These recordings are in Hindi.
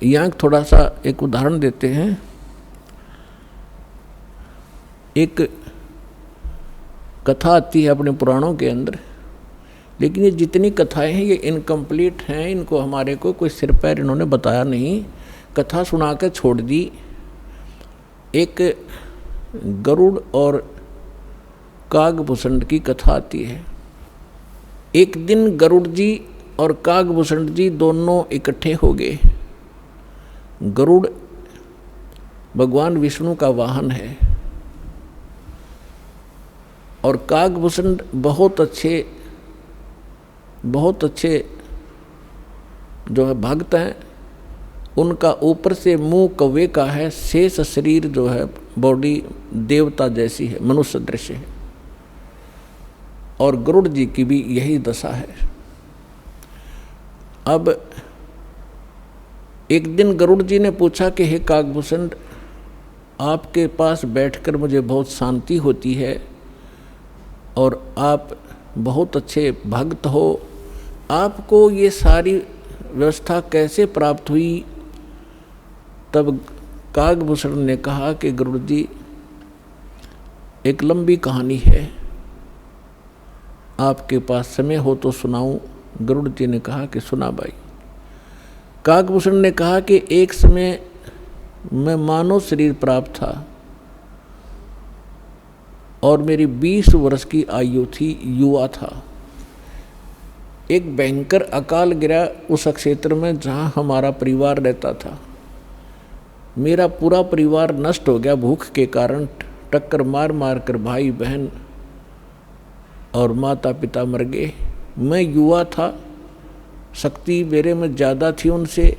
यहाँ थोड़ा सा एक उदाहरण देते हैं। एक कथा आती है अपने पुराणों के अंदर, लेकिन ये जितनी कथाएं हैं ये इनकम्प्लीट हैं, इनको हमारे को कोई सिर पैर इन्होंने बताया नहीं, कथा सुना कर छोड़ दी। एक गरुड़ और कागभूषण की कथा आती है। एक दिन गरुड़ जी और कागभूषण जी दोनों इकट्ठे हो गए। गरुड़ भगवान विष्णु का वाहन है और कागभूषण बहुत अच्छे जो है भक्त हैं। उनका ऊपर से मुंह कौवे का है, शेष शरीर जो है बॉडी देवता जैसी है, मनुष्य दृश्य है। और गरुड़ जी की भी यही दशा है। अब एक दिन गरुड़ जी ने पूछा कि हे कागभूषण, आपके पास बैठकर मुझे बहुत शांति होती है और आप बहुत अच्छे भक्त हो, आपको ये सारी व्यवस्था कैसे प्राप्त हुई? तब कागभूषण ने कहा कि गरुड़ जी, एक लंबी कहानी है, आपके पास समय हो तो सुनाऊं? गरुड़ जी ने कहा कि सुना भाई। कागभूषण ने कहा कि एक समय मैं मानव शरीर प्राप्त था और मेरी 20 वर्ष की आयु थी, युवा था। एक भयंकर अकाल गिरा उस क्षेत्र में जहाँ हमारा परिवार रहता था। मेरा पूरा परिवार नष्ट हो गया भूख के कारण। टक्कर मार मार कर भाई बहन और माता पिता मर गए। मैं युवा था, शक्ति मेरे में ज़्यादा थी उनसे।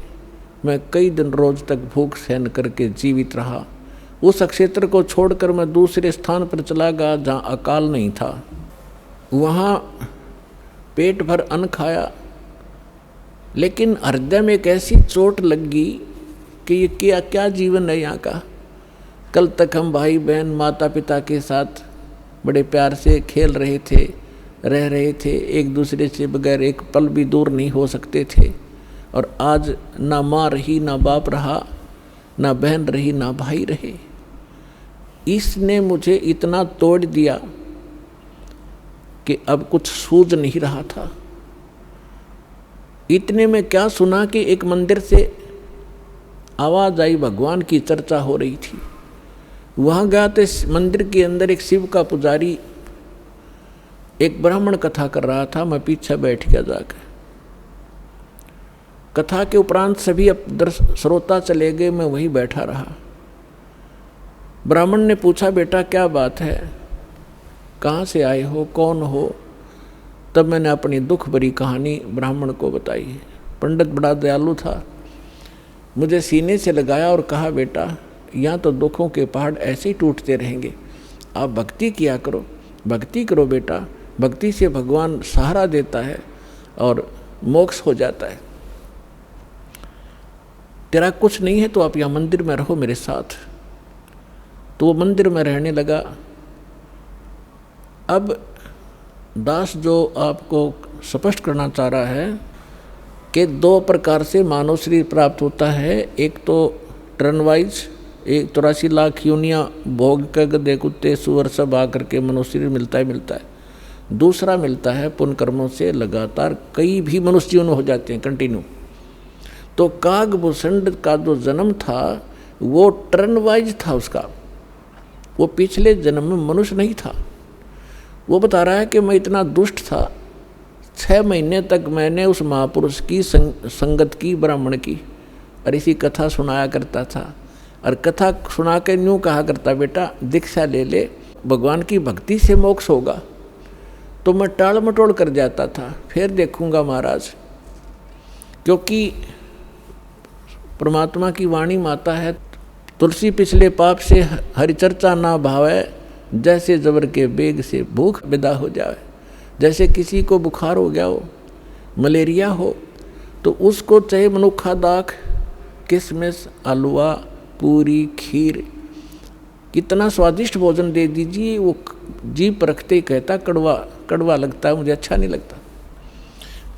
मैं कई दिन रोज तक भूख सहन करके जीवित रहा। उस क्षेत्र को छोड़कर मैं दूसरे स्थान पर चला गया जहाँ अकाल नहीं था। वहाँ पेट भर अन्न खाया, लेकिन हृदय में एक ऐसी चोट लग गई कि ये क्या क्या जीवन है यहाँ का। कल तक हम भाई बहन माता पिता के साथ बड़े प्यार से खेल रहे थे, रह रहे थे, एक दूसरे से बगैर एक पल भी दूर नहीं हो सकते थे। और आज ना माँ रही, ना बाप रहा, ना बहन रही, ना भाई रहे। इसने मुझे इतना तोड़ दिया कि अब कुछ सूझ नहीं रहा था। इतने में क्या सुना कि एक मंदिर से आवाज़ आई, भगवान की चर्चा हो रही थी। वहाँ गया तो मंदिर के अंदर एक शिव का पुजारी एक ब्राह्मण कथा कर रहा था। मैं पीछे बैठ गया जाकर। कथा के उपरांत सभी श्रोता चले गए, मैं वहीं बैठा रहा। ब्राह्मण ने पूछा, बेटा क्या बात है, कहाँ से आए हो, कौन हो? तब मैंने अपनी दुख भरी कहानी ब्राह्मण को बताई। पंडित बड़ा दयालु था, मुझे सीने से लगाया और कहा, बेटा यहाँ तो दुखों के पहाड़ ऐसे ही टूटते रहेंगे, आप भक्ति किया करो, भक्ति करो बेटा, भक्ति से भगवान सहारा देता है और मोक्ष हो जाता है। तेरा कुछ नहीं है तो आप यहाँ मंदिर में रहो मेरे साथ। तो वो मंदिर में रहने लगा। अब दास जो आपको स्पष्ट करना चाह रहा है कि 2 प्रकार से मानव शरीर प्राप्त होता है। एक तो टर्न वाइज, 83 लाख योनियाँ भोग कर गधे कुत्ते सुअर सब आकर के मनुष्य शरीर मिलता है। दूसरा मिलता है पुण्य कर्मों से लगातार कई भी मनुष्य जीवन हो जाते हैं कंटिन्यू। तो कागभूषण का जो जन्म था वो टर्न वाइज था उसका, वो पिछले जन्म में मनुष्य नहीं था। वो बता रहा है कि मैं इतना दुष्ट था, 6 महीने तक मैंने उस महापुरुष की संगत की, ब्राह्मण की, और इसी कथा सुनाया करता था। और कथा सुना के यूँ कहा करता, बेटा दीक्षा ले ले, भगवान की भक्ति से मोक्ष होगा। तो मैं टाल मटोल कर जाता था, फिर देखूंगा महाराज, क्योंकि परमात्मा की वाणी माता है, तुलसी पिछले पाप से हरि चर्चा ना भावे, जैसे जबर के बेग से भूख विदा हो जाए। जैसे किसी को बुखार हो गया हो, मलेरिया हो, तो उसको चाहे मनुखा दाख, किशमिश, हलवा, पूरी, खीर, कितना स्वादिष्ट भोजन दे दीजिए, वो जीभ रखते कहता कड़वा कड़वा लगता है, मुझे अच्छा नहीं लगता।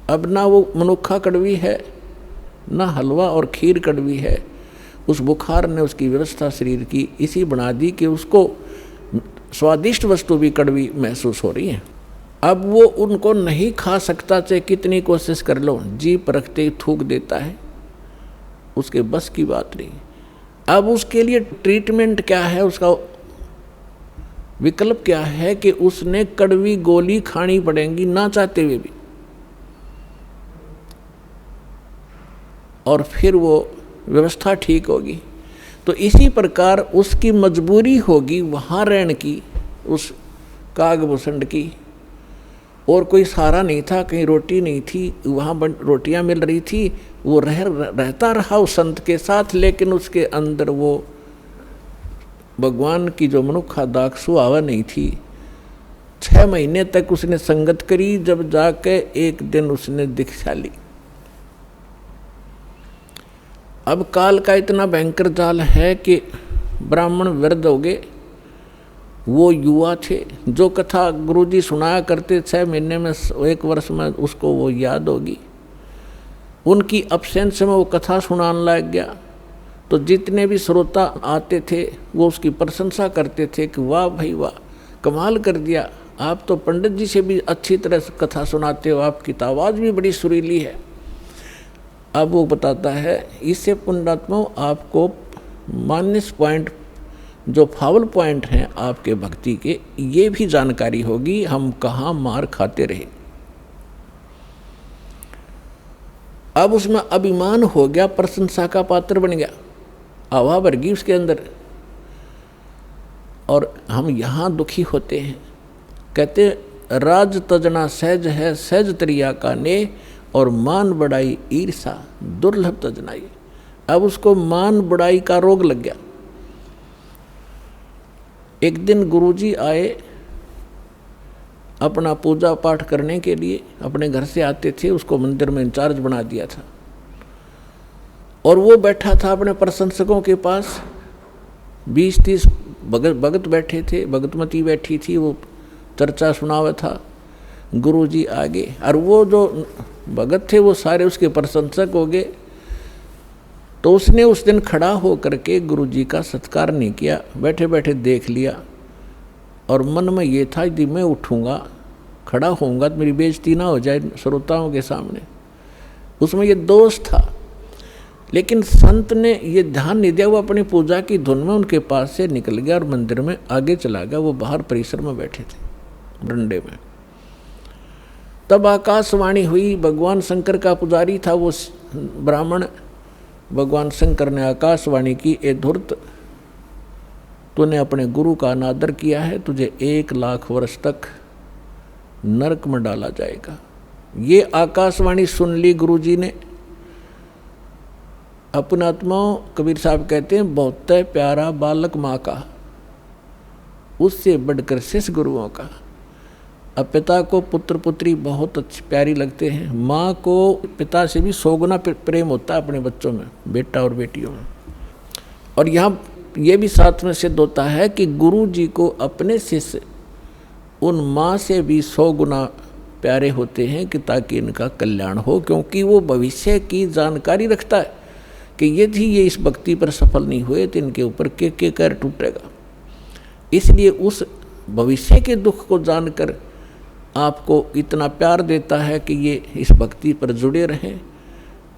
अब ना वो मनुखा कड़वी है, ना हलवा और खीर कड़वी है। उस बुखार ने उसकी व्यवस्था शरीर की इसी बना दी कि उसको स्वादिष्ट वस्तु भी कड़वी महसूस हो रही है। अब वो उनको नहीं खा सकता, चाहे कितनी कोशिश कर लो, जीभ रखते ही थूक देता है, उसके बस की बात नहीं। अब उसके लिए ट्रीटमेंट क्या है, उसका विकल्प क्या है कि उसने कड़वी गोली खानी पड़ेगी ना चाहते हुए भी, और फिर वो व्यवस्था ठीक होगी। तो इसी प्रकार उसकी मजबूरी होगी वहाँ रहने की, उस कागभूषण की, और कोई सहारा नहीं था, कहीं रोटी नहीं थी, वहाँ रोटियाँ मिल रही थी, वो रहता रहा उस संत के साथ, लेकिन उसके अंदर वो भगवान की जो मनुखा दाक्षु आवा नहीं थी। 6 महीने तक उसने संगत करी, जब जाके एक दिन उसने दीक्षा ली। अब काल का इतना भयंकर जाल है कि ब्राह्मण वृद्ध हो गए, वो युवा थे। जो कथा गुरुजी सुनाया करते 6 महीने में 1 वर्ष में उसको वो याद होगी। उनकी अब्सेंस में वो कथा सुनाने लग गया, तो जितने भी श्रोता आते थे वो उसकी प्रशंसा करते थे कि वाह भाई वाह, कमाल कर दिया, आप तो पंडित जी से भी अच्छी तरह से कथा सुनाते हो, आपकी तो आवाज़ भी बड़ी सुरीली है। अब वो बताता है, इससे पुण्यात्मा आपको माइनस पॉइंट, जो फाउल पॉइंट हैं आपके भक्ति के, ये भी जानकारी होगी, हम कहाँ मार खाते रहे। अब उसमें अभिमान हो गया, प्रशंसा का पात्र बन गया, हवा भर गई उसके अंदर। और हम यहाँ दुखी होते हैं, कहते राज तजना सहज है, सहज तरिया का ने, और मान बढ़ाई ईर्षा दुर्लभ तजनाई। अब उसको मान बढ़ाई का रोग लग गया। एक दिन गुरुजी आए अपना पूजा पाठ करने के लिए, अपने घर से आते थे, उसको मंदिर में इंचार्ज बना दिया था, और वो बैठा था अपने प्रशंसकों के पास। 20-30 भगत बैठे थे, भगतमती बैठी थी, वो चर्चा सुनावा था। गुरुजी आगे, और वो जो भगत थे वो सारे उसके प्रशंसक हो गए। तो उसने उस दिन खड़ा हो करके गुरुजी का सत्कार नहीं किया, बैठे बैठे देख लिया, और मन में ये था कि मैं उठूँगा, खड़ा होऊंगा तो मेरी बेइज्जती ना हो जाए श्रोताओं के सामने। उसमें ये दोष था, लेकिन संत ने ये ध्यान नहीं दिया। वो अपनी पूजा की धुन में उनके पास से निकल गया और मंदिर में आगे चला गया। वो बाहर परिसर में बैठे थे बरंडे में। तब आकाशवाणी हुई। भगवान शंकर का पुजारी था वो ब्राह्मण। भगवान शंकर ने आकाशवाणी की, ए धूर्त, तूने अपने गुरु का अनादर किया है, तुझे 1 लाख वर्ष तक नरक में डाला जाएगा। ये आकाशवाणी सुन ली गुरुजी ने। अपने आत्माओं, कबीर साहब कहते हैं, बहुत प्यारा बालक माँ का, उससे बढ़कर शिष्य गुरुओं का। अब पिता को पुत्र पुत्री बहुत अच्छी प्यारी लगते हैं, माँ को पिता से भी 100 गुना प्रेम होता है अपने बच्चों में, बेटा और बेटियों में। और यहाँ ये भी साथ में सिद्ध होता है कि गुरु जी को अपने शिष्य उन माँ से भी 100 गुना प्यारे होते हैं, कि ताकि इनका कल्याण हो, क्योंकि वो भविष्य की जानकारी रखता है कि यदि ये इस भक्ति पर सफल नहीं हुए तो इनके ऊपर के कहर टूटेगा। इसलिए उस भविष्य के दुख को जानकर आपको इतना प्यार देता है कि ये इस भक्ति पर जुड़े रहें,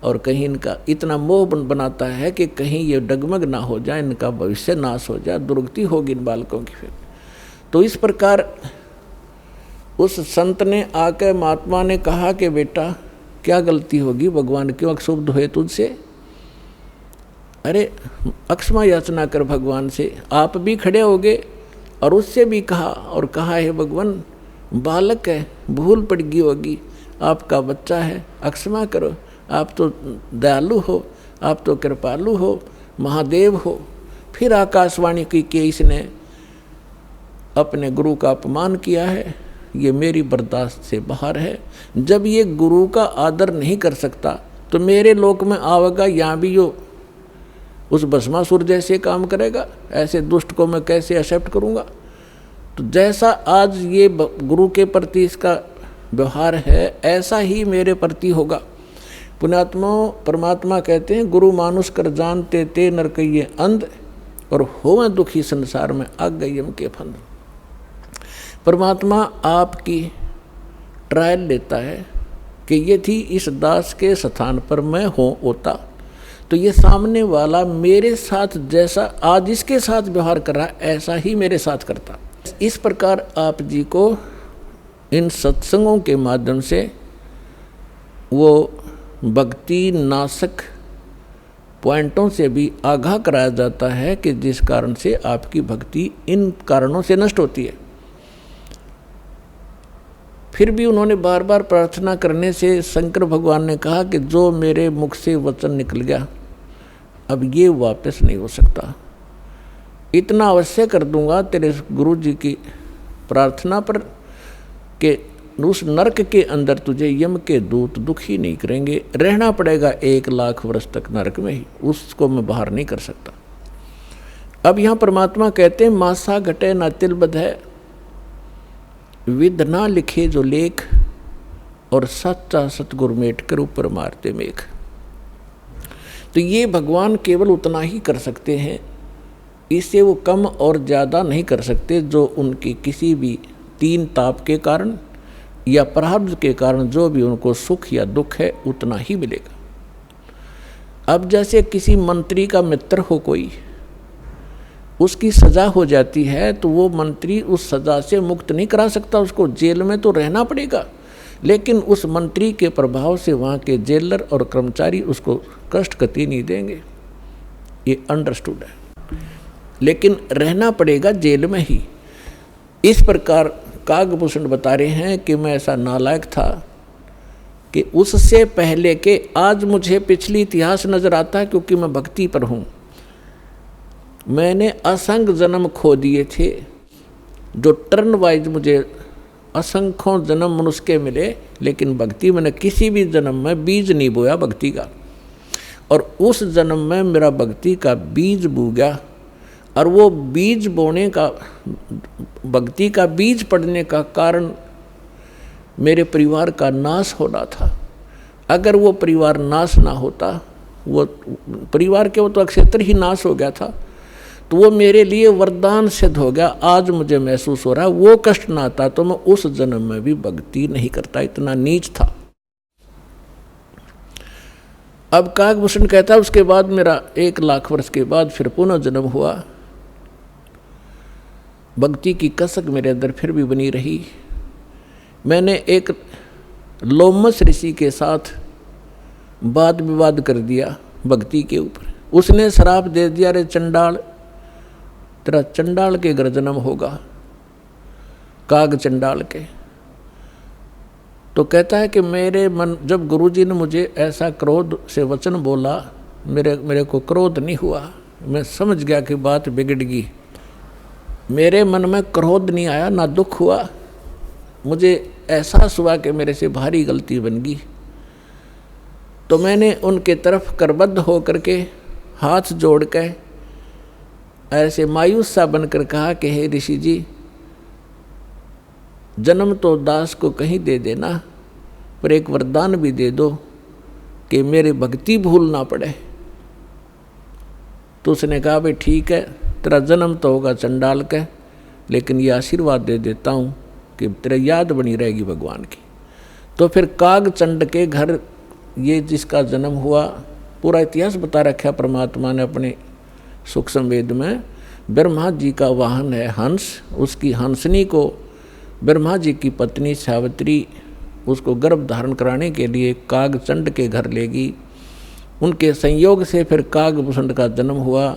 और कहीं इनका इतना मोह बनाता है कि कहीं ये डगमग ना हो जाए, इनका भविष्य नाश हो जाए, दुर्गति होगी इन बालकों की। फिर तो इस प्रकार उस संत ने आकर महात्मा ने कहा कि बेटा क्या गलती होगी, भगवान क्यों अक्षुब्ध हुए तुझसे? अरे अक्षमा याचना कर भगवान से। आप भी खड़े हो गए और उससे भी कहा, और कहा है भगवान बालक है, भूल पड़ गई होगी, आपका बच्चा है, अक्षमा करो, आप तो दयालु हो, आप तो कृपालु हो, महादेव हो। फिर आकाशवाणी की कि इसने अपने गुरु का अपमान किया है, ये मेरी बर्दाश्त से बाहर है। जब ये गुरु का आदर नहीं कर सकता तो मेरे लोक में आवेगा, यहाँ भी यो उस भस्मासुर जैसे काम करेगा। ऐसे दुष्ट को मैं कैसे एक्सेप्ट करूँगा? तो जैसा आज ये गुरु के प्रति इसका व्यवहार है, ऐसा ही मेरे प्रति होगा। पुण्यात्मा परमात्मा कहते हैं गुरु मानुष कर जानते ते नर कहिए अंध और होवे दुखी संसार में आग गई यम के फंद। परमात्मा आपकी ट्रायल लेता है कि ये थी इस दास के स्थान पर मैं होता तो ये सामने वाला मेरे साथ जैसा आज इसके साथ व्यवहार कर रहा है ऐसा ही मेरे साथ करता। इस प्रकार आप जी को इन सत्संगों के माध्यम से वो भक्ति नाशक पॉइंटों से भी आगाह कराया जाता है कि जिस कारण से आपकी भक्ति इन कारणों से नष्ट होती है। फिर भी उन्होंने बार बार प्रार्थना करने से शंकर भगवान ने कहा कि जो मेरे मुख से वचन निकल गया अब ये वापस नहीं हो सकता। इतना अवश्य कर दूंगा तेरे गुरु जी की प्रार्थना पर कि उस नरक के अंदर तुझे यम के दूत दुखी नहीं करेंगे। रहना पड़ेगा 1 लाख वर्ष तक नरक में ही, उसको मैं बाहर नहीं कर सकता। अब यहाँ परमात्मा कहते हैं मासा घटे ना तिल बध है विद ना लिखे जो लेख और सच्चा सतगुरु मेट कर ऊपर मारते मेघ। तो ये भगवान केवल उतना ही कर सकते हैं, इससे वो कम और ज़्यादा नहीं कर सकते। जो उनकी किसी भी 3 ताप के कारण या प्रारब्ध के कारण जो भी उनको सुख या दुख है उतना ही मिलेगा। अब जैसे किसी मंत्री का मित्र हो कोई, उसकी सज़ा हो जाती है तो वो मंत्री उस सज़ा से मुक्त नहीं करा सकता, उसको जेल में तो रहना पड़ेगा। लेकिन उस मंत्री के प्रभाव से वहाँ के जेलर और कर्मचारी उसको कष्ट कति नहीं देंगे, ये अंडरस्टूड है। लेकिन रहना पड़ेगा जेल में ही। इस प्रकार कागभूषण बता रहे हैं कि मैं ऐसा नालायक था कि उससे पहले के आज मुझे पिछली इतिहास नज़र आता है, क्योंकि मैं भक्ति पर हूँ। मैंने असंख्य जन्म खो दिए थे, जो टर्न वाइज मुझे असंख्यों जन्म मनुष्य के मिले, लेकिन भक्ति मैंने किसी भी जन्म में बीज नहीं बोया भक्ति का। और उस जन्म में मेरा भक्ति का बीज बो गया, और वो बीज बोने का, भक्ति का बीज पड़ने का कारण मेरे परिवार का नाश होना था। अगर वो परिवार नाश ना होता, वो परिवार के वो तो अक्षेत्र ही नाश हो गया था, तो वो मेरे लिए वरदान सिद्ध हो गया। आज मुझे महसूस हो रहा है वो कष्ट ना आता तो मैं उस जन्म में भी भक्ति नहीं करता, इतना नीच था। अब कागभूषण कहता है उसके बाद मेरा 1 लाख वर्ष के बाद फिर पुनः जन्म हुआ। भक्ति की कसक मेरे अंदर फिर भी बनी रही। मैंने एक लोमस ऋषि के साथ वाद विवाद कर दिया भक्ति के ऊपर। उसने श्राप दे दिया, रे चंडाल, तेरा चंडाल के घर जन्म होगा, काग चंडाल के। तो कहता है कि मेरे मन, जब गुरुजी ने मुझे ऐसा क्रोध से वचन बोला, मेरे को क्रोध नहीं हुआ। मैं समझ गया कि बात बिगड़ गई। मेरे मन में क्रोध नहीं आया, ना दुख हुआ। मुझे एहसास हुआ कि मेरे से भारी गलती बन गई। तो मैंने उनके तरफ करबद्ध होकर के हाथ जोड़ के ऐसे मायूस सा बनकर कहा कि हे ऋषि जी, जन्म तो दास को कहीं दे देना, पर एक वरदान भी दे दो कि मेरी भक्ति भूल ना पड़े। तो उसने कहा भाई ठीक है, तेरा जन्म तो होगा चंडाल का, लेकिन ये आशीर्वाद दे देता हूँ कि तेरा याद बनी रहेगी भगवान की। तो फिर काग चंड के घर ये जिसका जन्म हुआ, पूरा इतिहास बता रखा है परमात्मा ने अपने सूक्ष्म वेद में। ब्रह्मा जी का वाहन है हंस, उसकी हंसनी को ब्रह्मा जी की पत्नी सावित्री उसको गर्भ धारण कराने के लिए काग चंड के घर ले गई। उनके संयोग से फिर कागभूषण का जन्म हुआ।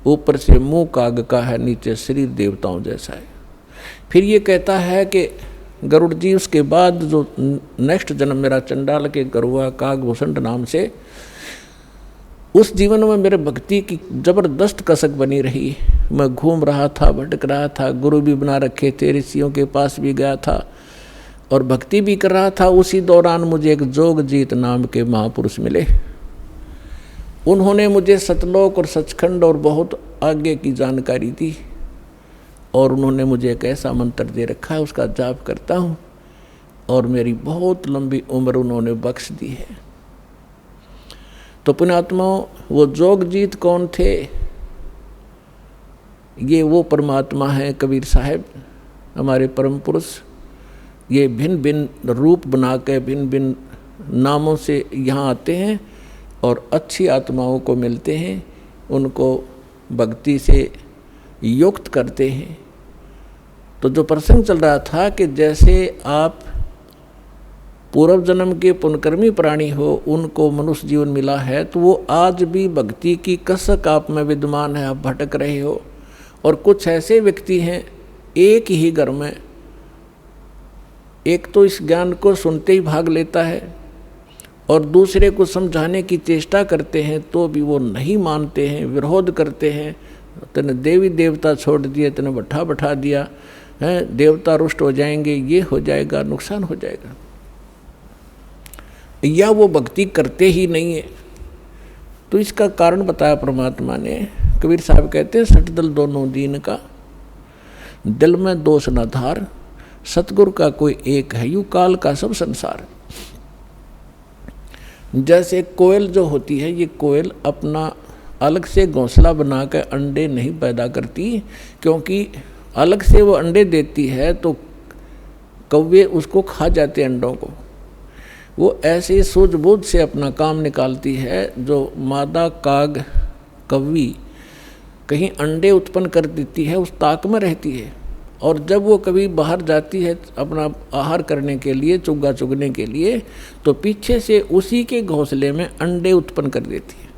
ऊपर से मुंह काग का है, नीचे शरीर देवताओं जैसा है। फिर ये कहता है कि गरुड़ जी उसके बाद जो नेक्स्ट जन्म मेरा चंडाल के घर हुआ कागभूषण नाम से, उस जीवन में मेरे भक्ति की जबरदस्त कसक बनी रही। मैं घूम रहा था, भटक रहा था, गुरु भी बना रखे थे, ऋषियों के पास भी गया था और भक्ति भी कर रहा था। उसी दौरान मुझे एक जोगजीत नाम के महापुरुष मिले। उन्होंने मुझे सतलोक और सचखंड और बहुत आगे की जानकारी दी, और उन्होंने मुझे एक ऐसा मंत्र दे रखा है, उसका जाप करता हूँ और मेरी बहुत लंबी उम्र उन्होंने बख्श दी है। तो पुण्यात्माओं, वो जोगजीत कौन थे? ये वो परमात्मा है कबीर साहब, हमारे परम पुरुष। ये भिन्न भिन्न रूप बना के भिन्न भिन्न नामों से यहाँ आते हैं और अच्छी आत्माओं को मिलते हैं, उनको भक्ति से युक्त करते हैं। तो जो प्रसंग चल रहा था कि जैसे आप पूर्व जन्म के पुण्यकर्मी प्राणी हो, उनको मनुष्य जीवन मिला है, तो वो आज भी भक्ति की कसक आप में विद्यमान है, आप भटक रहे हो। और कुछ ऐसे व्यक्ति हैं एक ही घर में, एक तो इस ज्ञान को सुनते ही भाग लेता है और दूसरे को समझाने की चेष्टा करते हैं तो भी वो नहीं मानते हैं, विरोध करते हैं। तने देवी देवता छोड़ दिए, तने बैठा बैठा दिया है, देवता रुष्ट हो जाएंगे, ये हो जाएगा, नुकसान हो जाएगा, या वो भक्ति करते ही नहीं है। तो इसका कारण बताया परमात्मा ने। कबीर साहब कहते हैं, सठ दल दोनों दीन का, दिल में दोष न धार, सतगुरु का कोई एक है, यू काल का सब संसार। जैसे कोयल जो होती है, ये कोयल अपना अलग से घोंसला बना कर अंडे नहीं पैदा करती, क्योंकि अलग से वो अंडे देती है तो कौवे उसको खा जाते अंडों को। वो ऐसे सूझबूझ से अपना काम निकालती है। जो मादा काग कौवी कहीं अंडे उत्पन्न कर देती है, उस ताक में रहती है, और जब वो कभी बाहर जाती है अपना आहार करने के लिए, चुग्गा चुगने के लिए, तो पीछे से उसी के घोंसले में अंडे उत्पन्न कर देती है।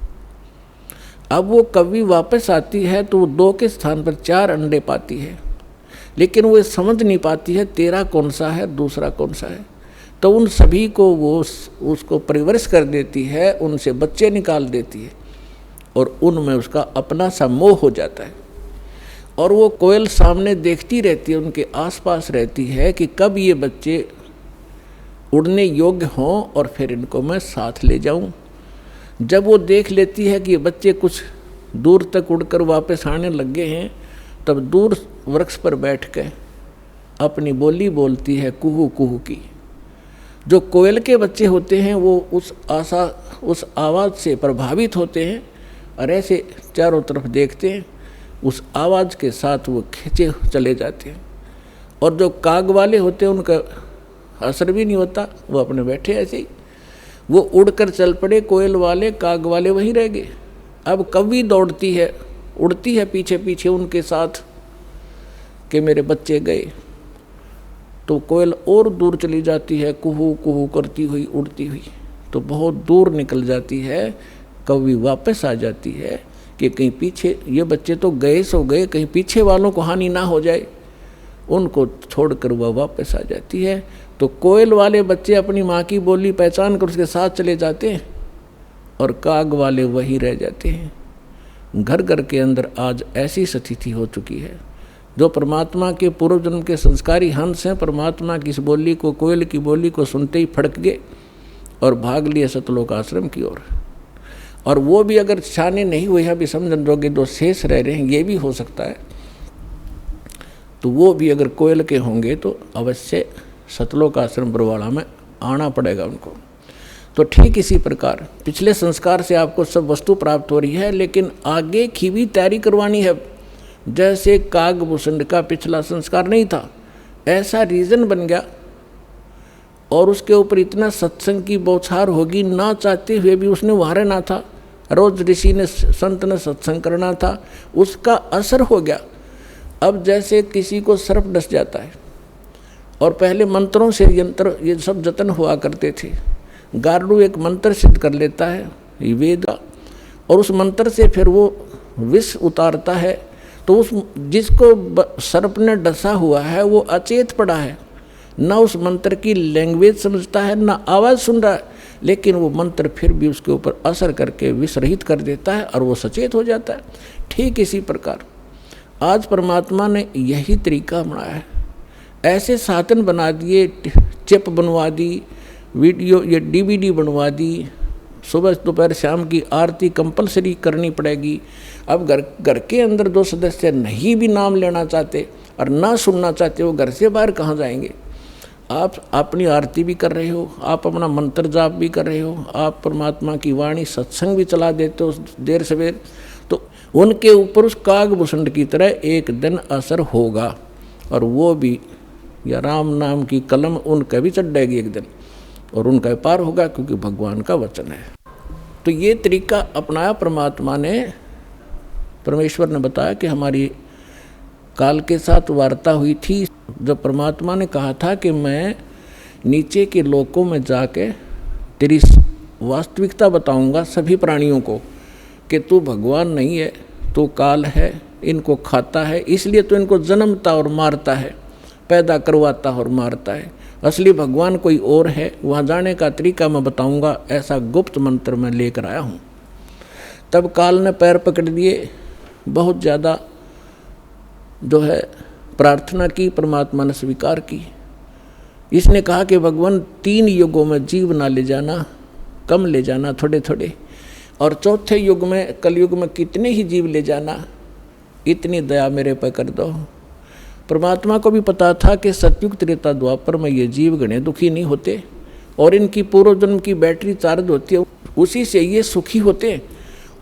अब वो कौवी वापस आती है तो वो 2 के स्थान पर 4 अंडे पाती है, लेकिन वो समझ नहीं पाती है तेरा कौन सा है, दूसरा कौन सा है। तो उन सभी को वो उसको परिवरिश कर देती है, उनसे बच्चे निकाल देती है और उनमें उसका अपना सा मोह हो जाता है। और वो कोयल सामने देखती रहती है, उनके आसपास रहती है कि कब ये बच्चे उड़ने योग्य हों और फिर इनको मैं साथ ले जाऊं। जब वो देख लेती है कि ये बच्चे कुछ दूर तक उड़कर वापस आने लगे हैं, तब दूर वृक्ष पर बैठ के अपनी बोली बोलती है, कुहू कुहू की। जो कोयल के बच्चे होते हैं वो उस आवाज़ से प्रभावित होते हैं और ऐसे चारों तरफ देखते हैं, उस आवाज़ के साथ वो खींचे चले जाते हैं। और जो काग वाले होते हैं उनका असर भी नहीं होता, वो अपने बैठे ऐसे ही, वो उड़कर चल पड़े कोयल वाले, काग वाले वहीं रह गए। अब कौवी दौड़ती है, उड़ती है पीछे पीछे उनके साथ कि मेरे बच्चे गए, तो कोयल और दूर चली जाती है, कुहू कुहू करती हुई उड़ती हुई, तो बहुत दूर निकल जाती है। कौवी वापस आ जाती है कि कहीं पीछे ये बच्चे तो गए सो गए, कहीं पीछे वालों को हानि ना हो जाए, उनको छोड़कर वह वापस आ जाती है। तो कोयल वाले बच्चे अपनी माँ की बोली पहचान कर उसके साथ चले जाते हैं और काग वाले वहीं रह जाते हैं। घर घर के अंदर आज ऐसी स्थिति हो चुकी है। जो परमात्मा के पूर्व जन्म के संस्कारी हंस हैं, परमात्मा की इस बोली को, कोयल की बोली को सुनते ही फड़क गए और भाग लिए सतलोक आश्रम की ओर। और वो भी अगर छाने नहीं हुए, अभी समझन जोगे दो शेष रह रहे हैं, ये भी हो सकता है, तो वो भी अगर कोयल के होंगे तो अवश्य सतलोक आश्रम बरवाड़ा में आना पड़ेगा उनको। तो ठीक इसी प्रकार पिछले संस्कार से आपको सब वस्तु प्राप्त हो रही है, लेकिन आगे की भी तैयारी करवानी है। जैसे कागभूषण का पिछला संस्कार नहीं था, ऐसा रीजन बन गया और उसके ऊपर इतना सत्संग की बौछार होगी, ना चाहते हुए भी उसने वहाँ रहना था। रोज ऋषि ने, संत ने सत्संग करना था, उसका असर हो गया। अब जैसे किसी को सर्प डस जाता है और पहले मंत्रों से यंत्र ये सब जतन हुआ करते थे, गारुड़ एक मंत्र सिद्ध कर लेता है वेद का, और उस मंत्र से फिर वो विष उतारता है, तो उस जिसको सर्प ने डसा हुआ है वो अचेत पड़ा है, ना उस मंत्र की लैंग्वेज समझता है, ना आवाज़ सुन रहा है, लेकिन वो मंत्र फिर भी उसके ऊपर असर करके विषरहित कर देता है और वो सचेत हो जाता है। ठीक इसी प्रकार आज परमात्मा ने यही तरीका बनाया है। ऐसे साधन बना दिए, चिप बनवा दी, वीडियो ये DVD बनवा दी, सुबह दोपहर शाम की आरती कंपलसरी करनी पड़ेगी। अब घर के अंदर दो सदस्य नहीं भी नाम लेना चाहते और ना सुनना चाहते, वो घर से बाहर कहाँ जाएंगे। आप अपनी आरती भी कर रहे हो, आप अपना मंत्र जाप भी कर रहे हो, आप परमात्मा की वाणी सत्संग भी चला देते हो देर सवेर, तो उनके ऊपर उस कागभूषण की तरह एक दिन असर होगा। और वो भी या राम नाम की कलम उनका भी चढ़ जाएगी एक दिन, और उनका पार होगा, क्योंकि भगवान का वचन है। तो ये तरीका अपनाया परमात्मा ने, परमेश्वर ने बताया कि हमारी काल के साथ वार्ता हुई थी, जब परमात्मा ने कहा था कि मैं नीचे के लोकों में जाके तेरी वास्तविकता बताऊंगा सभी प्राणियों को कि तू भगवान नहीं है, तू काल है, इनको खाता है, इसलिए तो इनको जन्मता और मारता है, पैदा करवाता और मारता है। असली भगवान कोई और है, वहाँ जाने का तरीका मैं बताऊंगा, ऐसा गुप्त मंत्र मैं लेकर आया हूँ। तब काल ने पैर पकड़ दिए, बहुत ज़्यादा जो है प्रार्थना की, परमात्मा ने स्वीकार की। इसने कहा कि भगवान 3 युगों में जीव ना ले जाना, कम ले जाना थोड़े थोड़े, और चौथे युग में कलयुग में कितने ही जीव ले जाना, इतनी दया मेरे पर कर दो। परमात्मा को भी पता था कि सतयुग त्रेता द्वापर में ये जीव गणे दुखी नहीं होते, और इनकी पूर्व जन्म की बैटरी चार्ज होती है, उसी से ये सुखी होते हैं।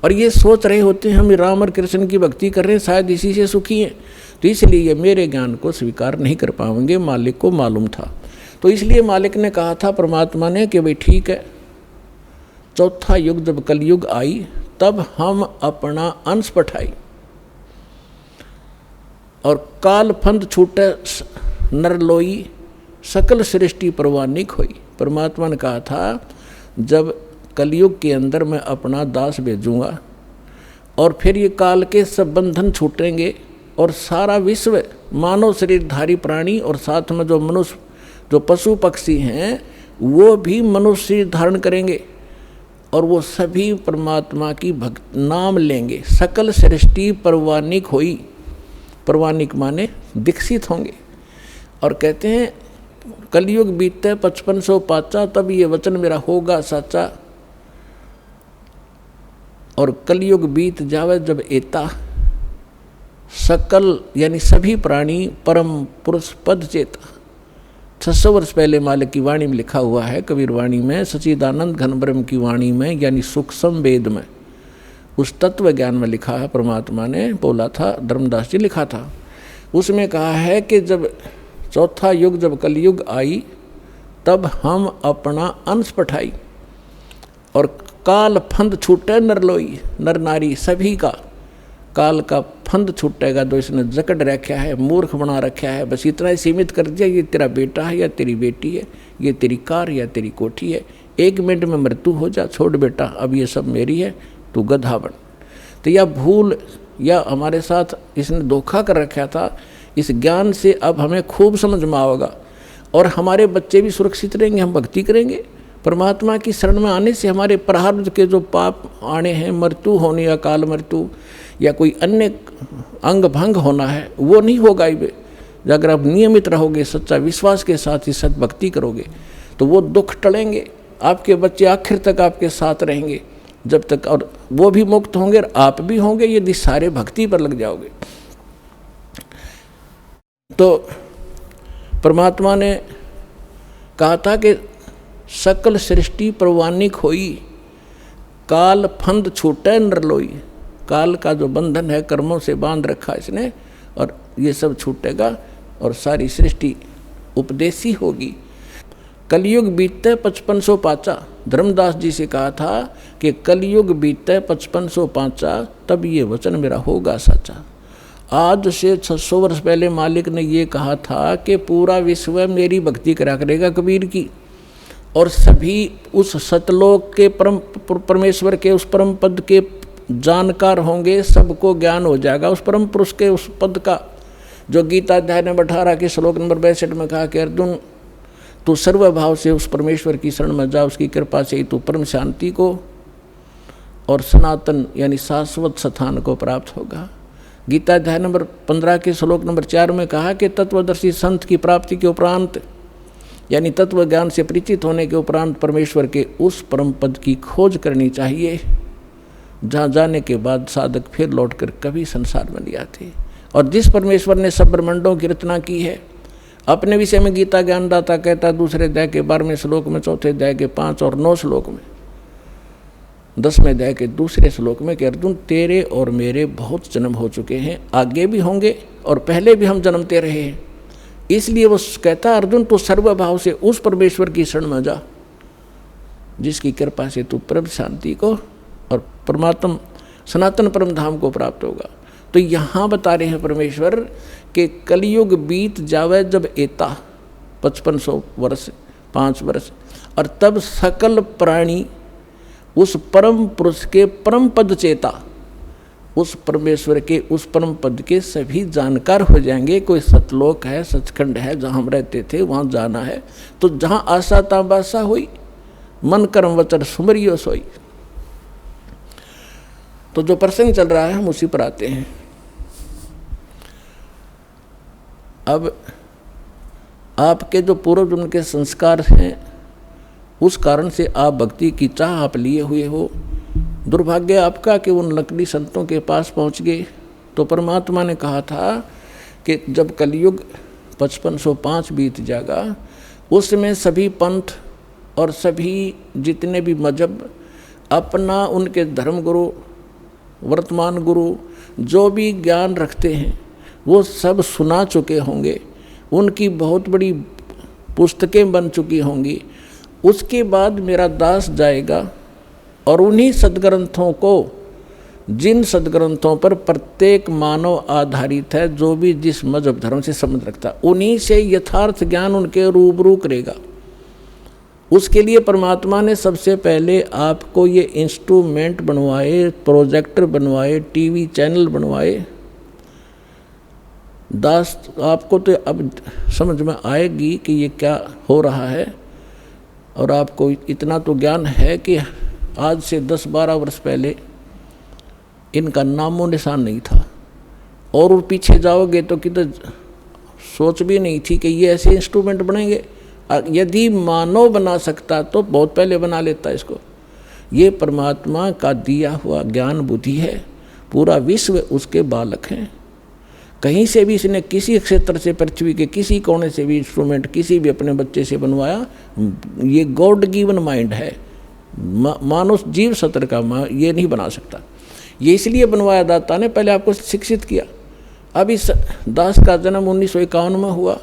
और ये सोच रहे होते हैं हम राम और कृष्ण की भक्ति कर रहे हैं, शायद इसी से सुखी हैं, तो इसलिए ये मेरे ज्ञान को स्वीकार नहीं कर पाएंगे। मालिक को मालूम था, तो इसलिए मालिक ने कहा था परमात्मा ने कि भाई ठीक है, चौथा युग जब कलयुग आई तब हम अपना अंश पठाई, और काल फंद छूटे नरलोई, सकल सृष्टि परवानिक हुई। परमात्मा ने कहा था जब कलयुग के अंदर मैं अपना दास भेजूंगा, और फिर ये काल के सब बंधन छूटेंगे, और सारा विश्व मानव शरीरधारी प्राणी और साथ में जो मनुष्य, जो पशु पक्षी हैं, वो भी मनुष्य शरीर धारण करेंगे, और वो सभी परमात्मा की भक्त नाम लेंगे। सकल सृष्टि परवानिक हुई, परवानिक माने विकसित होंगे। और कहते हैं कलयुग बीते 5500 पाचा, तब ये वचन मेरा होगा साचा, और कलयुग बीत जावे जब एता, सकल यानी सभी प्राणी परम पुरुष पद चेता। 600 वर्ष पहले मालिक की वाणी में लिखा हुआ है, कबीर वाणी में, सच्चिदानंद घन ब्रह्म की वाणी में, यानी सूक्ष्म वेद में, उस तत्व ज्ञान में लिखा है, परमात्मा ने बोला था, धर्मदास जी लिखा था, उसमें कहा है कि जब चौथा युग जब कलयुग आई तब हम अपना अंश पठाई, और काल फंद छूटे नरलोई, नर नारी सभी का काल का फंद छूटेगा, तो इसने जकड़ रखा है, मूर्ख बना रखा है, बस इतना ही सीमित कर दिया, ये तेरा बेटा है या तेरी बेटी है, ये तेरी कार या तेरी कोठी है, 1 मिनट में मृत्यु हो जा, छोड़ बेटा, अब ये सब मेरी है, तू गधा बन। तो यह भूल या हमारे साथ इसने धोखा कर रखा था, इस ज्ञान से अब हमें खूब समझ में आएगा, और हमारे बच्चे भी सुरक्षित रहेंगे, हम भक्ति करेंगे। परमात्मा की शरण में आने से हमारे प्रारब्ध के जो पाप आने हैं, मृत्यु होने या काल मृत्यु या कोई अन्य अंग भंग होना है, वो नहीं होगा। अगर आप नियमित रहोगे, सच्चा विश्वास के साथ ही सद्भक्ति करोगे, तो वो दुख टलेंगे, आपके बच्चे आखिर तक आपके साथ रहेंगे जब तक, और वो भी मुक्त होंगे और आप भी होंगे, यदि सारे भक्ति पर लग जाओगे। तो परमात्मा ने कहा था कि सकल सृष्टि परवानिक होई, काल फंद छूटे नरलोई, काल का जो बंधन है कर्मों से बांध रखा इसने, और ये सब छूटेगा और सारी सृष्टि उपदेशी होगी। कलयुग बीतते 5500 पाचा, धर्मदास जी से कहा था कि कलयुग बीतते 5500 पाचा, तब ये वचन मेरा होगा सच्चा। आज से 600 वर्ष पहले मालिक ने ये कहा था कि पूरा विश्व मेरी भक्ति करा करेगा कबीर की, और सभी उस सतलोक के परम परमेश्वर के उस परम पद के जानकार होंगे, सबको ज्ञान हो जाएगा उस परम पुरुष के उस पद का, जो गीता अध्याय नंबर 18 के श्लोक नंबर 62 में कहा कि अर्जुन तू सर्वभाव से उस परमेश्वर की शरण में जा, उसकी कृपा से ही तू परम शांति को और सनातन यानी शाश्वत स्थान को प्राप्त होगा। गीता अध्याय नंबर 15 के श्लोक नंबर 4 में कहा कि तत्वदर्शी संत की प्राप्ति के उपरांत यानी तत्व ज्ञान से परिचित होने के उपरांत परमेश्वर के उस परम पद की खोज करनी चाहिए, जहाँ जाने के बाद साधक फिर लौटकर कभी संसार में नहीं आते। और जिस परमेश्वर ने सब ब्रह्मांडों की रचना की है अपने विषय में गीता ज्ञानदाता कहता है दूसरे अध्याय के 12वें श्लोक में, चौथे अध्याय के 5 और 9 श्लोक में, 10वें अध्याय के दूसरे श्लोक में कि अर्जुन तेरे और मेरे बहुत जन्म हो चुके हैं, आगे भी होंगे और पहले भी हम जन्मते रहे हैं। इसलिए वो कहता अर्जुन तू सर्वभाव से उस परमेश्वर की शरण में जा जिसकी कृपा से तू परम शांति को और परमात्मा सनातन परम धाम को प्राप्त होगा। तो यहाँ बता रहे हैं परमेश्वर कि कलयुग बीत जावे जब एता 5500 वर्ष 5 वर्ष, और तब सकल प्राणी उस परम पुरुष के परम पद चेता, उस परमेश्वर के उस परम पद के सभी जानकार हो जाएंगे। कोई सतलोक है, सचखंड है जहाँ हम रहते थे वहाँ जाना है, तो जहाँ आशा ताबासा हुई मन कर्म वचन सुमरियो सोई। तो जो प्रसंग चल रहा है हम उसी पर आते हैं। अब आपके जो पूर्व जन्म के संस्कार हैं उस कारण से आप भक्ति की चाह आप लिए हुए हो। दुर्भाग्य आपका कि उन नकली संतों के पास पहुंच गए। तो परमात्मा ने कहा था कि जब कलयुग 5505 बीत जाएगा उसमें सभी पंथ और सभी जितने भी मजहब अपना उनके धर्म गुरु वर्तमान गुरु जो भी ज्ञान रखते हैं वो सब सुना चुके होंगे, उनकी बहुत बड़ी पुस्तकें बन चुकी होंगी। उसके बाद मेरा दास जाएगा और उन्हीं सद्ग्रंथों को, जिन सद्ग्रंथों पर प्रत्येक मानव आधारित है, जो भी जिस मजहब धर्म से संबंध रखता है, उन्हीं से यथार्थ ज्ञान उनके रूबरू करेगा। उसके लिए परमात्मा ने सबसे पहले आपको ये इंस्ट्रूमेंट बनवाए, प्रोजेक्टर बनवाए, टीवी चैनल बनवाए। दास आपको तो अब समझ में आएगी कि ये क्या हो रहा है, और आपको इतना तो ज्ञान है कि आज से 10-12 वर्ष पहले इनका नामो निशान नहीं था, और पीछे जाओगे तो किधर सोच भी नहीं थी कि ये ऐसे इंस्ट्रूमेंट बनेंगे। यदि मानव बना सकता तो बहुत पहले बना लेता इसको। ये परमात्मा का दिया हुआ ज्ञान बुद्धि है, पूरा विश्व उसके बालक हैं। कहीं से भी इसने किसी क्षेत्र से, पृथ्वी के किसी कोने से भी इंस्ट्रूमेंट किसी भी अपने बच्चे से बनवाया, ये गॉड गिवन माइंड है। मानुष जीव सत्र का ये नहीं बना सकता। ये इसलिए बनवाया दाता ने, पहले आपको शिक्षित किया। अब इस दास का जन्म 1951 में हुआ,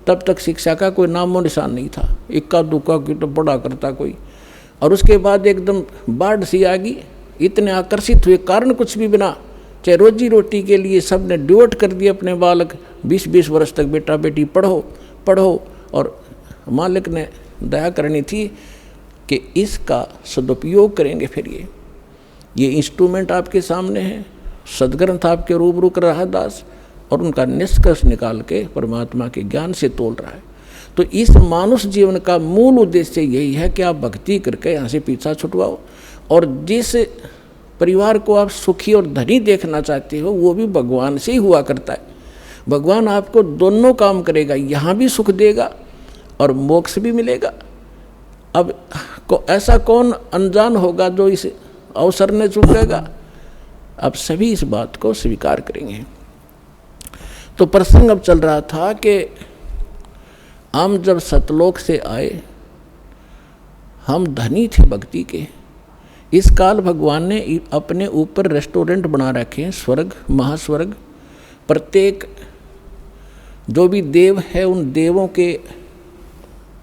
तब तक शिक्षा का कोई नामो निशान नहीं था। इक्का दुक्का की तो बड़ा करता कोई, और उसके बाद एकदम बाढ़ सी आ गई। इतने आकर्षित हुए, कारण कुछ भी बिना, चाहे रोजी रोटी के लिए सब ने डिवोट कर दिए अपने बालक। 20-20 वर्ष तक बेटा बेटी पढ़ो पढ़ो, और मालिक ने दया करनी थी कि इसका सदुपयोग करेंगे। फिर ये इंस्ट्रूमेंट आपके सामने है, सदग्रंथ आपके रूबरू कर रहा है दास, और उनका निष्कर्ष निकाल के परमात्मा के ज्ञान से तोल रहा है। तो इस मानुष जीवन का मूल उद्देश्य यही है कि आप भक्ति करके यहाँ से पीछा छुटवाओ, और जिस परिवार को आप सुखी और धनी देखना चाहते हो वो भी भगवान से ही हुआ करता है। भगवान आपको दोनों काम करेगा, यहाँ भी सुख देगा और मोक्ष भी मिलेगा। अब ऐसा कौन अनजान होगा जो इस अवसर ने चूकेगा? अब सभी इस बात को स्वीकार करेंगे। तो प्रसंग अब चल रहा था कि हम जब सतलोक से आए, हम धनी थे भक्ति के। इस काल भगवान ने अपने ऊपर रेस्टोरेंट बना रखे हैं, स्वर्ग महास्वर्ग। प्रत्येक जो भी देव है उन देवों के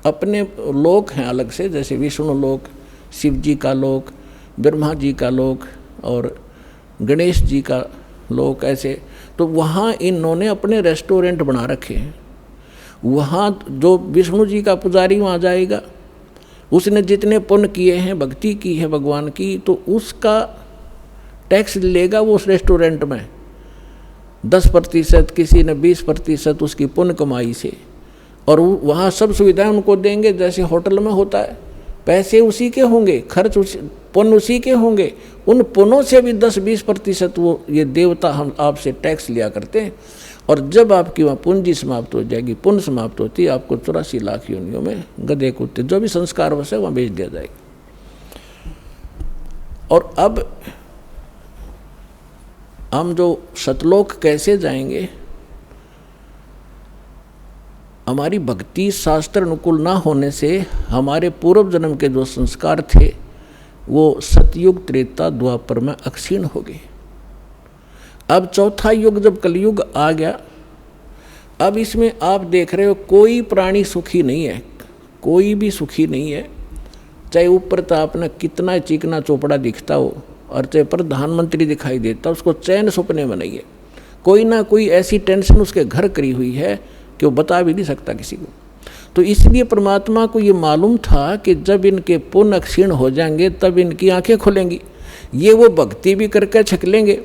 अपने लोक हैं अलग से, जैसे विष्णु लोक, शिव जी का लोक, ब्रह्मा जी का लोक और गणेश जी का लोक, ऐसे। तो वहाँ इन्होंने अपने रेस्टोरेंट बना रखे हैं। वहाँ जो विष्णु जी का पुजारी वहाँ जाएगा, उसने जितने पुण्य किए हैं, भक्ति की है भगवान की, तो उसका टैक्स लेगा वो उस रेस्टोरेंट में 10%, किसी ने 20% उसकी पुण्य कमाई से, और वहाँ सब सुविधाएं उनको देंगे जैसे होटल में होता है। पैसे उसी के होंगे, खर्च पुण्य उसी के होंगे। उन पुण्यों से भी 10-20% वो ये देवता हम आपसे टैक्स लिया करते हैं। और जब आपकी वहाँ पूंजी समाप्त हो जाएगी, पुण्य समाप्त होती है, आपको 84 लाख योनियों में गधे कुत्ते जो भी संस्कार वश है वहाँ भेज दिया जाएगा। और अब हम जो सतलोक कैसे जाएंगे, हमारी भक्ति शास्त्र अनुकूल ना होने से हमारे पूर्व जन्म के जो संस्कार थे वो सतयुग त्रेता द्वापर में अक्षीण हो गए। अब चौथा युग जब कलयुग आ गया, अब इसमें आप देख रहे हो कोई प्राणी सुखी नहीं है, कोई भी सुखी नहीं है। चाहे ऊपर तो आपने कितना चिकना चोपड़ा दिखता हो और चाहे प्रधानमंत्री दिखाई देता, उसको चैन सपने में नहीं है। कोई ना कोई ऐसी टेंशन उसके घर करी हुई है कि वो बता भी नहीं सकता किसी को। तो इसलिए परमात्मा को ये मालूम था कि जब इनके पुण्य क्षीण हो जाएंगे तब इनकी आंखें खुलेंगी। ये वो भक्ति भी करके छक लेंगे,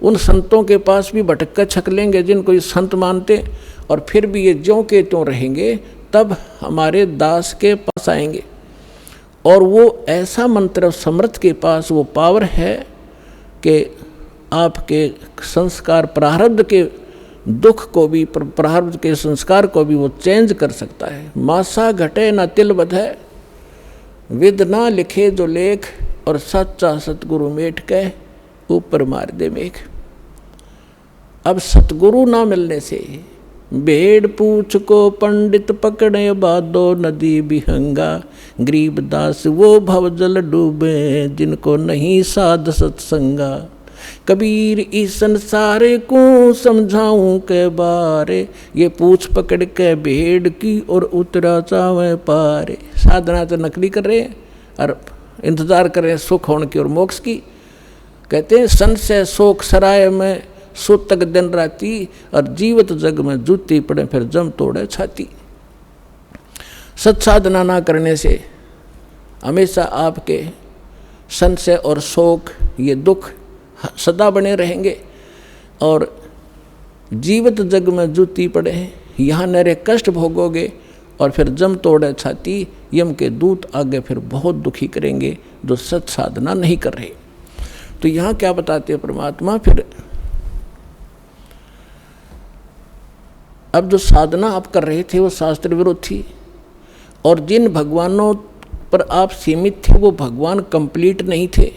उन संतों के पास भी भटक कर छक लेंगे जिनको ये संत मानते, और फिर भी ये ज्यों के त्यों रहेंगे, तब हमारे दास के पास आएंगे। और वो ऐसा मंत्र समर्थ के पास वो पावर है कि आपके संस्कार प्रारब्ध के दुख को भी, प्रारब्ध के संस्कार को भी वो चेंज कर सकता है। मासा घटे न तिल बधै, विद ना लिखे जो लेख, और सच्चा सतगुरु मेट कह ऊपर मार दे मेघ। अब सतगुरु ना मिलने से भेड़ पूछ को पंडित पकड़े बादो नदी बिहंगा, गरीब दास वो भवजल डूबे जिनको नहीं साध सत्संगा। कबीर इस संसारे को समझाऊं के बारे, ये पूछ पकड़ के भेड़ की और उतरा चावे पारे। साधना तो नकली कर रहे हैं और इंतजार कर रहे हैं सुख होने की और मोक्ष की। कहते हैं संशय शोक सराय में सुतक दिन राती, और जीवत जग में जूती पड़े फिर जम तोड़े छाती। सत्साधना ना करने से हमेशा आपके संशय और शोक, ये दुख सदा बने रहेंगे, और जीवित जग में जूती पड़े यहाँ नरे कष्ट भोगोगे, और फिर जम तोड़े छाती, यम के दूत आगे फिर बहुत दुखी करेंगे जो सत साधना नहीं कर रहे। तो यहाँ क्या बताते हैं परमात्मा, फिर अब जो साधना आप कर रहे थे वो शास्त्र विरुद्ध थी, और जिन भगवानों पर आप सीमित थे वो भगवान कंप्लीट नहीं थे,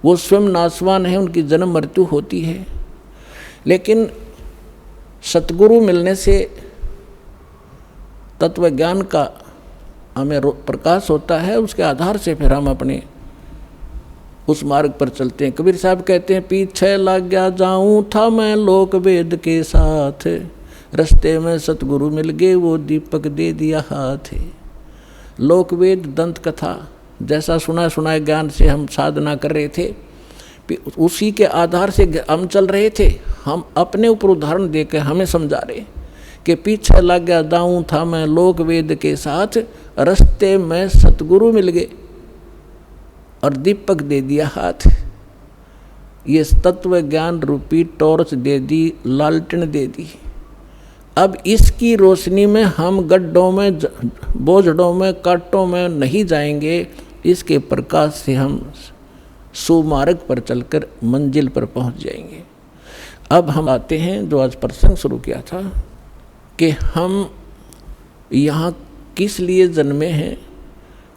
वो स्वयं नाशवान है, उनकी जन्म मृत्यु होती है। लेकिन सतगुरु मिलने से तत्व ज्ञान का हमें प्रकाश होता है, उसके आधार से फिर हम अपने उस मार्ग पर चलते हैं। कबीर साहब कहते हैं, पीछे लग गया जाऊं था मैं लोक वेद के साथ, रस्ते में सतगुरु मिल गए वो दीपक दे दिया हाथ। लोक वेद दंत कथा जैसा सुना सुनाए ज्ञान से हम साधना कर रहे थे, उसी के आधार से हम चल रहे थे। हम अपने ऊपर उदाहरण देकर हमें समझा रहे कि पीछे लग गया दाऊं था मैं लोक वेद के साथ, रस्ते में सतगुरु मिल गए और दीपक दे दिया हाथ। ये तत्व ज्ञान रूपी टॉर्च दे दी, लालटेन दे दी। अब इसकी रोशनी में हम गड्ढों में, बोझड़ों में, कांटों में नहीं जाएंगे, इसके प्रकाश से हम सुमार्ग पर चलकर मंजिल पर पहुंच जाएंगे। अब हम आते हैं जो आज प्रसंग शुरू किया था कि हम यहाँ किस लिए जन्मे हैं,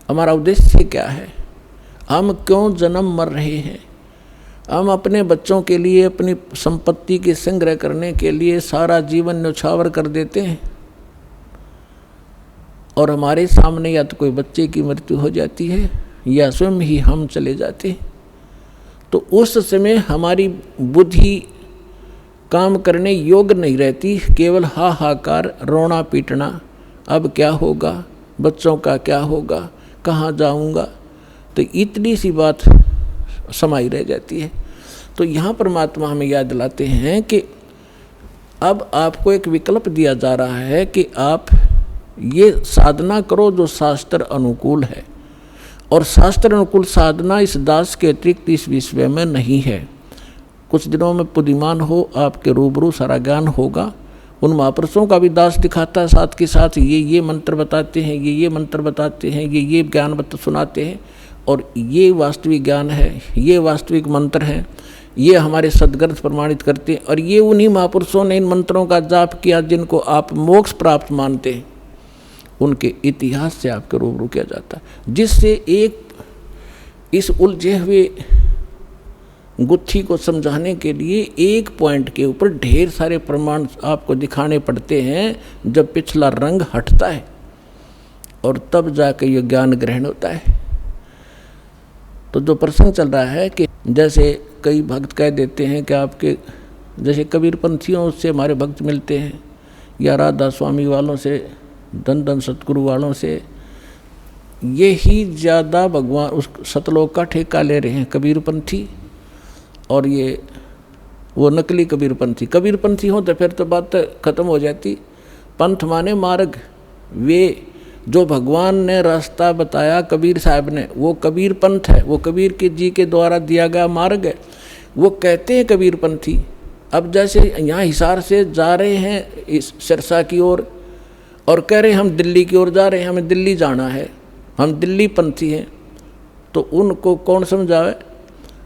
हमारा उद्देश्य क्या है, हम क्यों जन्म मर रहे हैं। हम अपने बच्चों के लिए, अपनी संपत्ति के संग्रह करने के लिए सारा जीवन न्यौछावर कर देते हैं, और हमारे सामने या तो कोई बच्चे की मृत्यु हो जाती है या स्वयं ही हम चले जाते हैं। तो उस समय हमारी बुद्धि काम करने योग्य नहीं रहती, केवल हाहाकार, रोना पीटना, अब क्या होगा, बच्चों का क्या होगा, कहाँ जाऊँगा, तो इतनी सी बात समाई रह जाती है। तो यहाँ परमात्मा हमें याद दिलाते हैं कि अब आपको एक विकल्प दिया जा रहा है कि आप ये साधना करो जो शास्त्र अनुकूल है, और शास्त्र अनुकूल साधना इस दास के अतिरिक्त इस विश्व में नहीं है। कुछ दिनों में बुद्धिमान हो, आपके रूबरू सारा ज्ञान होगा। उन महापुरुषों का भी दास दिखाता है, साथ के साथ ये मंत्र बताते हैं, ये मंत्र बताते हैं, ये ज्ञान सुनाते हैं, और ये वास्तविक ज्ञान है, ये वास्तविक मंत्र है, ये हमारे सद्ग्रंथ प्रमाणित करते हैं। और ये उन्हीं महापुरुषों ने इन मंत्रों का जाप किया जिनको आप मोक्ष प्राप्त मानते हैं, उनके इतिहास से आपके रूबरू किया जाता है, जिससे एक इस उलझे हुए गुत्थी को समझाने के लिए एक पॉइंट के ऊपर ढेर सारे प्रमाण आपको दिखाने पड़ते हैं। जब पिछला रंग हटता है और तब जाके ये ज्ञान ग्रहण होता है। तो जो प्रसंग चल रहा है कि जैसे कई भक्त कह देते हैं कि आपके जैसे कबीरपंथियों से हमारे भक्त मिलते हैं, या राधा स्वामी वालों से, धन धन सतगुरु वालों से, ये ही ज़्यादा भगवान उस सतलोक का ठेका ले रहे हैं कबीरपंथी। और ये वो नकली कबीरपंथी। कबीरपंथी हो तो फिर तो बात खत्म हो जाती। पंथ माने मार्ग, वे जो भगवान ने रास्ता बताया कबीर साहब ने, वो कबीर पंथ है, वो कबीर के जी के द्वारा दिया गया मार्ग है, वो कहते हैं कबीरपंथी। अब जैसे यहाँ हिसार से जा रहे हैं इस सिरसा की ओर और कह रहे हैं हम दिल्ली की ओर जा रहे हैं, हमें दिल्ली जाना है, हम दिल्ली पंथी हैं, तो उनको कौन समझावे?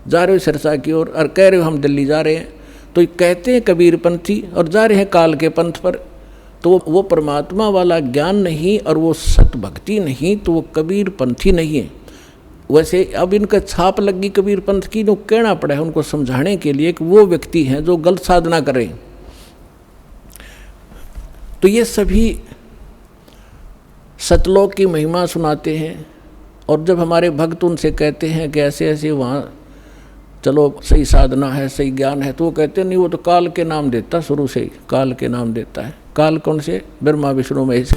जा रहे हो सिरसा की ओर और कह रहे हो हम दिल्ली जा रहे हैं, तो कहते हैं कबीरपंथी और जा रहे हैं काल के पंथ पर। तो वो परमात्मा वाला ज्ञान नहीं और वो सत भक्ति नहीं, तो वो कबीरपंथी नहीं है। वैसे अब इनका छाप लगी कबीरपंथ की, जो कहना पड़ा है उनको समझाने के लिए कि वो व्यक्ति हैं जो गलत साधना करें। तो ये सभी सतलोक की महिमा सुनाते हैं, और जब हमारे भक्त उनसे कहते हैं कि ऐसे ऐसे वहाँ चलो सही साधना है, सही ज्ञान है, तो वो कहते नहीं, वो तो काल के नाम देता, शुरू से ही काल के नाम देता है। काल कौन से? ब्रह्मा विष्णु महेश।